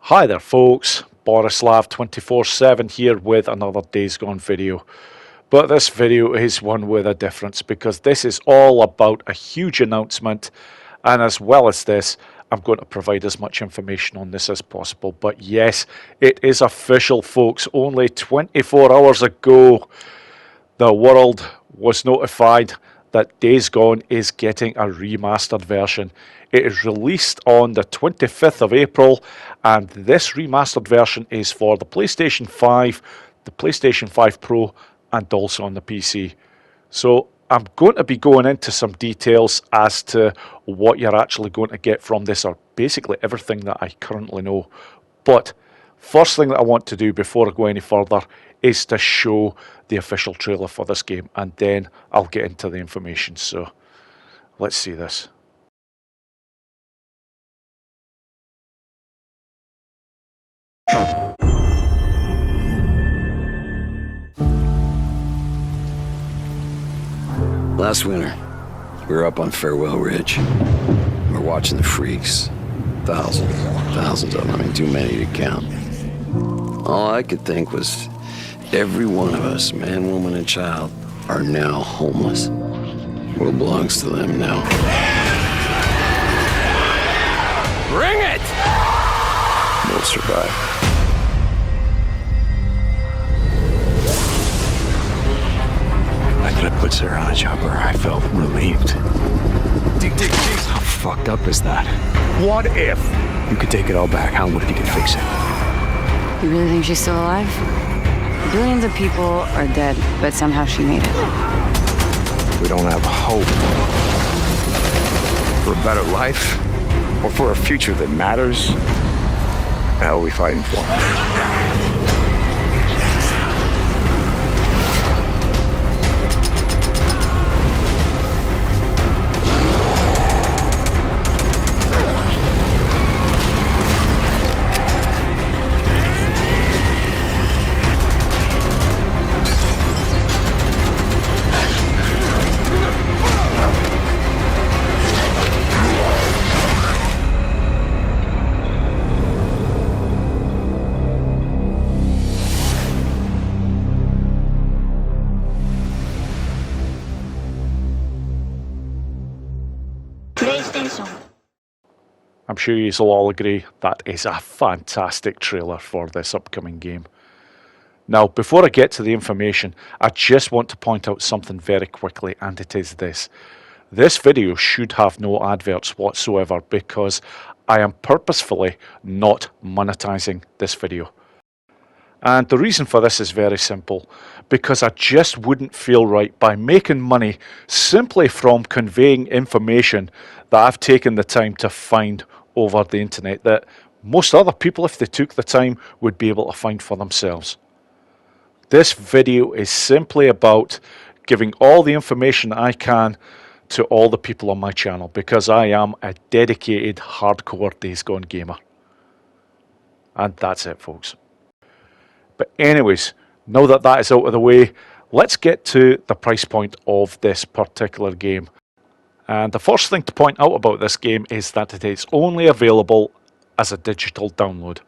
Hi there folks, Borislav247 here with another Days Gone video. But this video is one with a difference because this is all about a huge announcement, and as well as this, I'm going to provide as much information on this as possible. But yes, it is official folks. Only 24 hours ago the world was notified that Days Gone is getting a remastered version. It is released on the 25th of April, and this remastered version is for the PlayStation 5, the PlayStation 5 Pro, and also on the PC. So I'm going to be going into some details as to what you're actually going to get from this, or basically everything that I currently know. But first thing that I want to do before I go any further is to show the official trailer for this game, and then I'll get into the information. So let's see this. Last winter, we were up on Farewell Ridge. We're watching the freaks. Thousands of them. I mean, too many to count. All I could think was every one of us, man, woman, and child, are now homeless. What belongs to them now? Bring it! We'll survive. After I put Sarah on a chopper, I felt relieved. Dig. How fucked up is that? What if you could take it all back? How would you could fix it? You really think she's still alive? Billions of people are dead, but somehow she made it. We don't have hope for a better life or for a future that matters. The hell are we fighting for? I'm sure you'll all agree that is a fantastic trailer for this upcoming game. Now, before I get to the information, I just want to point out something very quickly, and it is this. This video should have no adverts whatsoever because I am purposefully not monetizing this video. And the reason for this is very simple, because I just wouldn't feel right by making money simply from conveying information that I've taken the time to find over the internet that most other people, if they took the time, would be able to find for themselves. This video is simply about giving all the information I can to all the people on my channel, because I am a dedicated hardcore Days Gone gamer. And that's it, folks. But anyways, now that that is out of the way, let's get to the price point of this particular game. And the first thing to point out about this game is that it is only available as a digital download.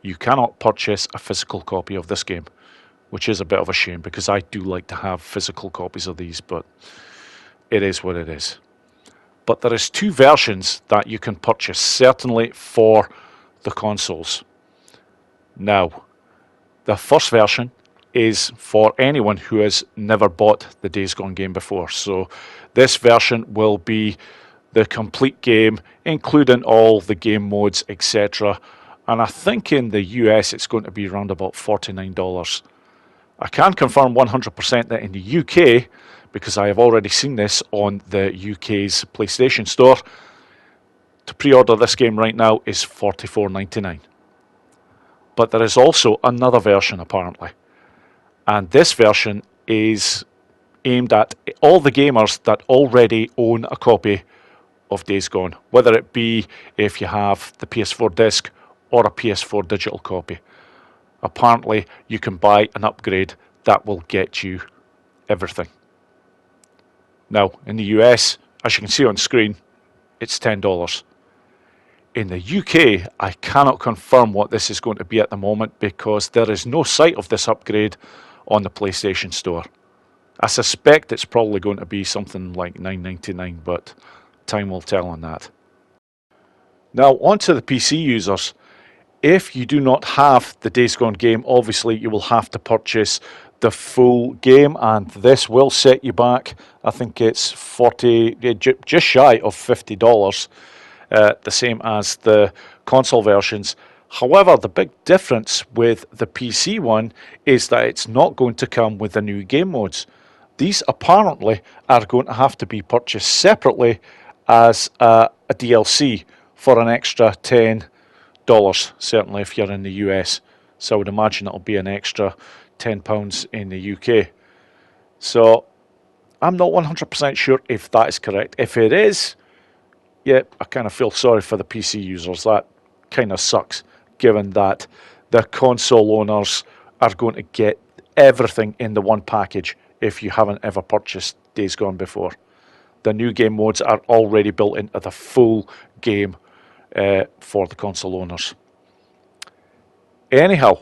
You cannot purchase a physical copy of this game, which is a bit of a shame because I do like to have physical copies of these, but it is what it is. But there is two versions that you can purchase, certainly for the consoles. Now, the first version is for anyone who has never bought the Days Gone game before. So this version will be the complete game, including all the game modes, etc. And I think in the US it's going to be around about $49. I can confirm 100% that in the UK, because I have already seen this on the UK's PlayStation Store, to pre-order this game right now is $44.99. But there is also another version apparently, and this version is aimed at all the gamers that already own a copy of Days Gone, whether it be if you have the PS4 disc or a PS4 digital copy. Apparently you can buy an upgrade that will get you everything. Now in the US, as you can see on screen, it's $10. in the UK, I cannot confirm what this is going to be at the moment because there is no sight of this upgrade on the PlayStation Store. I suspect it's probably going to be something like $9.99, but time will tell on that. Now, on to the PC users. If you do not have the Days Gone game, obviously you will have to purchase the full game, and this will set you back. I think it's just shy of $50, the same as the console versions. However, the big difference with the PC one is that it's not going to come with the new game modes. These apparently are going to have to be purchased separately as a DLC for an extra $10, certainly if you're in the US. So I would imagine it'll be an extra £10 in the UK. So I'm not 100% sure if that is correct. If it is, yeah, I kind of feel sorry for the PC users. That kind of sucks, given that the console owners are going to get everything in the one package if you haven't ever purchased Days Gone before. The new game modes are already built into the full game for the console owners. Anyhow,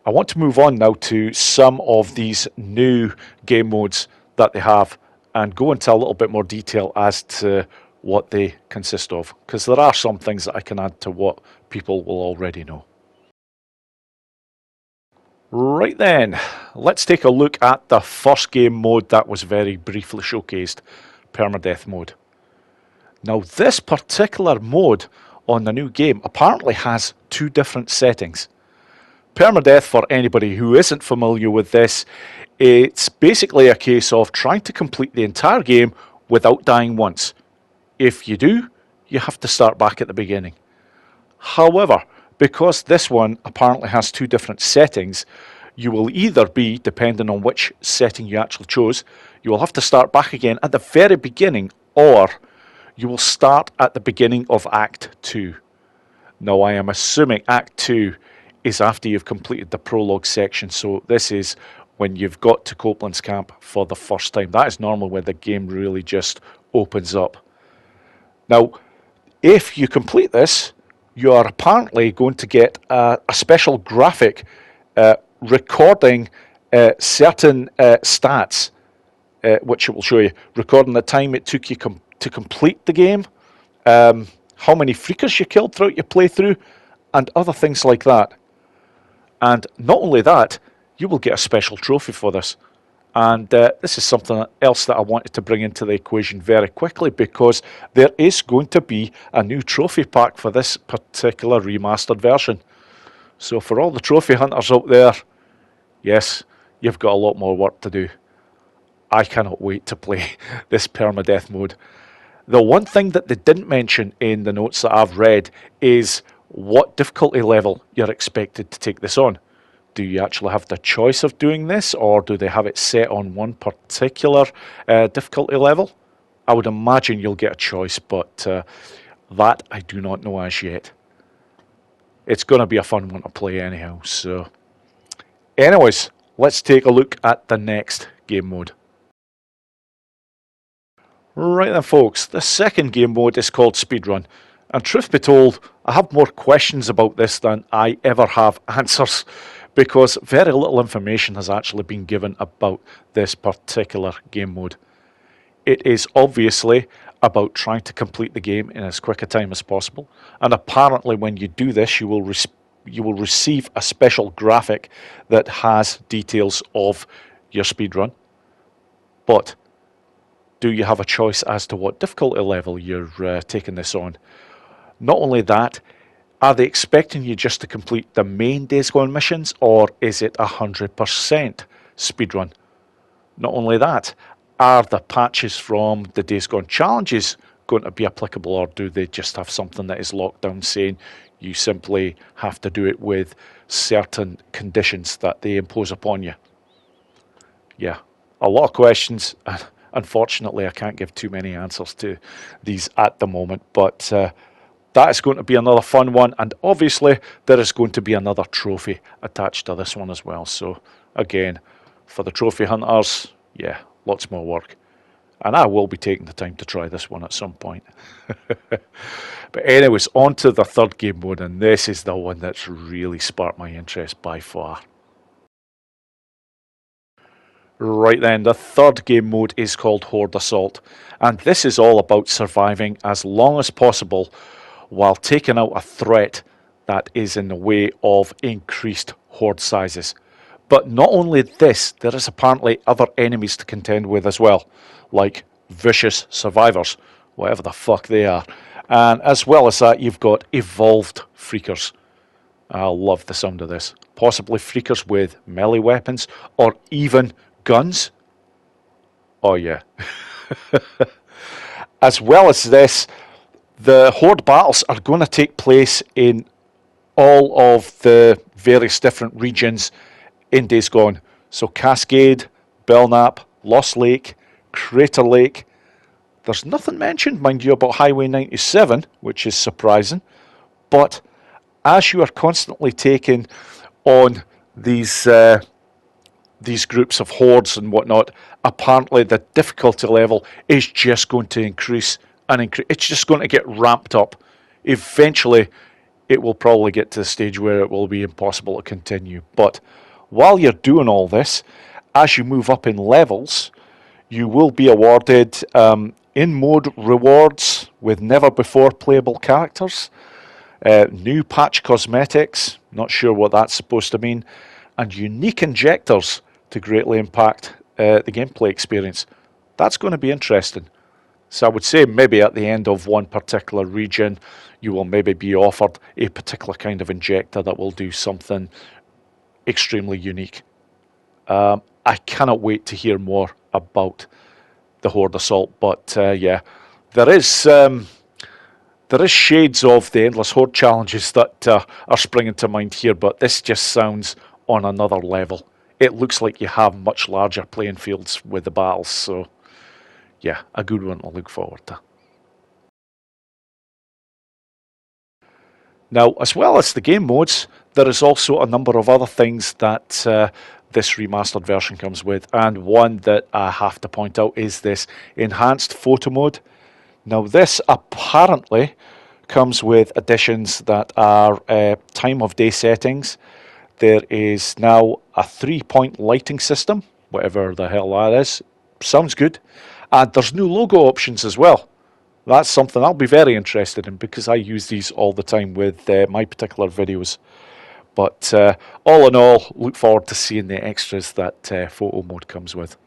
I want to move on now to some of these new game modes that they have and go into a little bit more detail as to what they consist of, because there are some things that I can add to what people will already know. Right then, let's take a look at the first game mode that was very briefly showcased, Permadeath mode. Now, this particular mode on the new game apparently has two different settings. Permadeath, for anybody who isn't familiar with this, it's basically a case of trying to complete the entire game without dying once. If you do, you have to start back at the beginning. However, because this one apparently has two different settings, you will either be, depending on which setting you actually chose, you will have to start back again at the very beginning, or you will start at the beginning of Act 2. Now, I am assuming Act 2 is after you've completed the prologue section, so this is when you've got to Copeland's camp for the first time. That is normally where the game really just opens up. Now, if you complete this, you are apparently going to get a special graphic recording certain stats, which it will show you, recording the time it took you to complete the game, how many freakers you killed throughout your playthrough, and other things like that. And not only that, you will get a special trophy for this. And this is something else that I wanted to bring into the equation very quickly, because there is going to be a new trophy pack for this particular remastered version. So for all the trophy hunters out there, yes, you've got a lot more work to do. I cannot wait to play this permadeath mode. The one thing that they didn't mention in the notes that I've read is what difficulty level you're expected to take this on. Do you actually have the choice of doing this, or do they have it set on one particular difficulty level? I would imagine you'll get a choice, but that I do not know as yet. It's going to be a fun one to play anyhow. So, anyways, let's take a look at the next game mode. Right then, folks, the second game mode is called Speedrun. And truth be told, I have more questions about this than I ever have answers, because very little information has actually been given about this particular game mode. It is obviously about trying to complete the game in as quick a time as possible, and apparently when you do this, you will receive a special graphic that has details of your speedrun. But do you have a choice as to what difficulty level you're taking this on? Not only that, are they expecting you just to complete the main Days Gone missions, or is it 100% speedrun? Not only that, are the patches from the Days Gone challenges going to be applicable, or do they just have something that is locked down saying you simply have to do it with certain conditions that they impose upon you? Yeah, a lot of questions. Unfortunately, I can't give too many answers to these at the moment, but that is going to be another fun one, and obviously there is going to be another trophy attached to this one as well. So again, for the trophy hunters, yeah, lots more work. And I will be taking the time to try this one at some point. But anyways, on to the third game mode, and this is the one that's really sparked my interest by far. Right then, the third game mode is called Horde Assault, and this is all about surviving as long as possible while taking out a threat that is in the way of increased horde sizes. But not only this, there is apparently other enemies to contend with as well, like vicious survivors, whatever the fuck they are. And as well as that, you've got evolved freakers. I love the sound of this. Possibly freakers with melee weapons or even guns. Oh yeah. As well as this, the horde battles are going to take place in all of the various different regions in Days Gone. So Cascade, Belknap, Lost Lake, Crater Lake. There's nothing mentioned, mind you, about Highway 97, which is surprising. But as you are constantly taking on these groups of hordes and whatnot, apparently the difficulty level is just going to increase and increase. It's just going to get ramped up. Eventually, it will probably get to the stage where it will be impossible to continue. But while you're doing all this, as you move up in levels, you will be awarded in-mode rewards with never-before playable characters, new patch cosmetics, not sure what that's supposed to mean, and unique injectors to greatly impact the gameplay experience. That's going to be interesting. So I would say maybe at the end of one particular region, you will maybe be offered a particular kind of injector that will do something extremely unique. I cannot wait to hear more about the Horde Assault, but yeah, there is shades of the Endless Horde challenges that are springing to mind here, but this just sounds on another level. It looks like you have much larger playing fields with the battles, so yeah, a good one to look forward to. Now, as well as the game modes, there is also a number of other things that this remastered version comes with, and one that I have to point out is this enhanced photo mode. Now, this apparently comes with additions that are time of day settings. There is now a 3-point lighting system, whatever the hell that is. Sounds good. And there's new logo options as well. That's something I'll be very interested in because I use these all the time with my particular videos. But all in all, look forward to seeing the extras that photo mode comes with.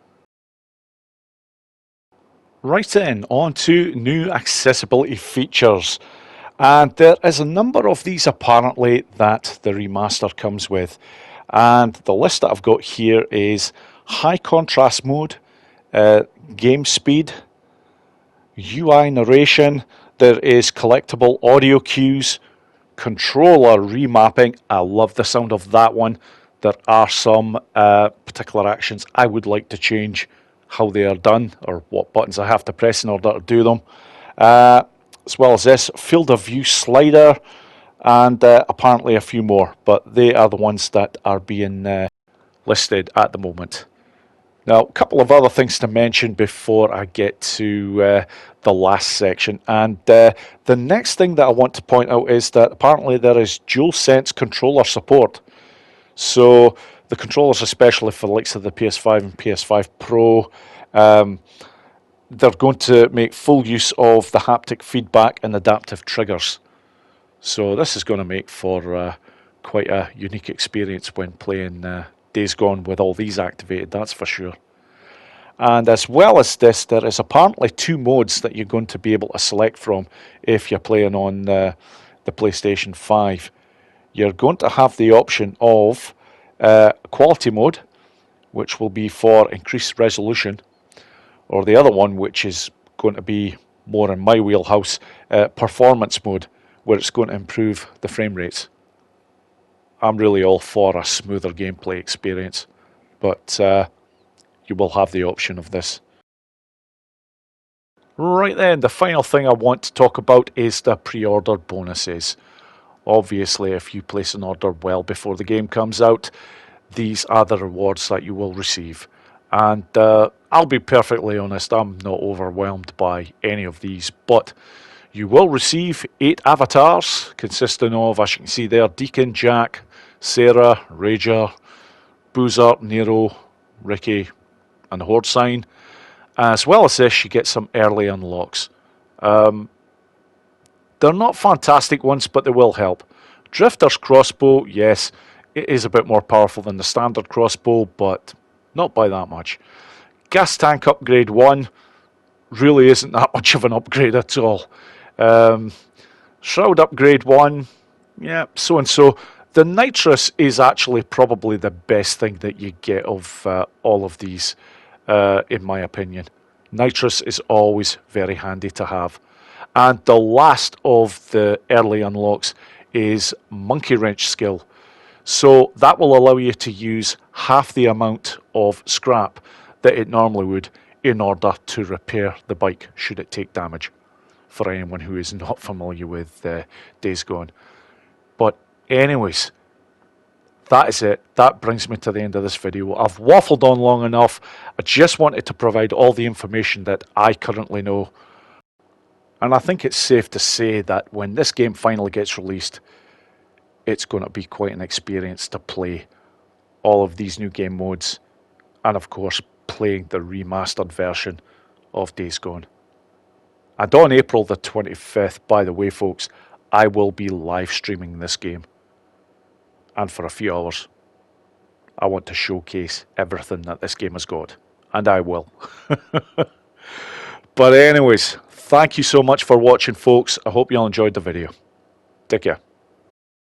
Right then, on to new accessibility features. And there is a number of these apparently that the remaster comes with. And the list that I've got here is high contrast mode, game speed, UI narration, there is collectible audio cues, controller remapping. I love the sound of that one. There are some particular actions I would like to change how they are done or what buttons I have to press in order to do them. As well as this, field of view slider, and apparently a few more, but they are the ones that are being listed at the moment. Now, a couple of other things to mention before I get to the last section, and the next thing that I want to point out is that apparently there is DualSense controller support. So the controllers, especially for the likes of the PS5 and PS5 Pro, they're going to make full use of the haptic feedback and adaptive triggers. So this is going to make for quite a unique experience when playing Days Gone with all these activated, that's for sure. And as well as this, there is apparently 2 modes that you're going to be able to select from if you're playing on the PlayStation 5. You're going to have the option of quality mode, which will be for increased resolution, or the other one, which is going to be more in my wheelhouse, performance mode, where it's going to improve the frame rates. I'm really all for a smoother gameplay experience, but you will have the option of this. Right then, the final thing I want to talk about is the pre-order bonuses. Obviously, if you place an order well before the game comes out, these are the rewards that you will receive. And I'll be perfectly honest, I'm not overwhelmed by any of these, but you will receive 8 avatars consisting of, as you can see there, Deacon, Jack, Sarah, Rager, Boozer, Nero, Ricky, and the Horde sign. As well as this, you get some early unlocks. They're not fantastic ones, but they will help. Drifter's crossbow, yes, it is a bit more powerful than the standard crossbow, but not by that much. Gas tank upgrade 1 really isn't that much of an upgrade at all. Shroud upgrade 1, yeah, so and so. The nitrous is actually probably the best thing that you get of all of these, in my opinion. Nitrous is always very handy to have. And the last of the early unlocks is Monkey Wrench skill. So that will allow you to use half the amount of scrap that it normally would in order to repair the bike should it take damage, for anyone who is not familiar with Days Gone. But anyways, that is it. That brings me to the end of this video. I've waffled on long enough. I just wanted to provide all the information that I currently know. And I think it's safe to say that when this game finally gets released, it's going to be quite an experience to play all of these new game modes, and of course playing the remastered version of Days Gone. And on April the 25th, by the way folks, I will be live streaming this game. And for a few hours, I want to showcase everything that this game has got. And I will. But anyways, thank you so much for watching folks. I hope you all enjoyed the video. Take care.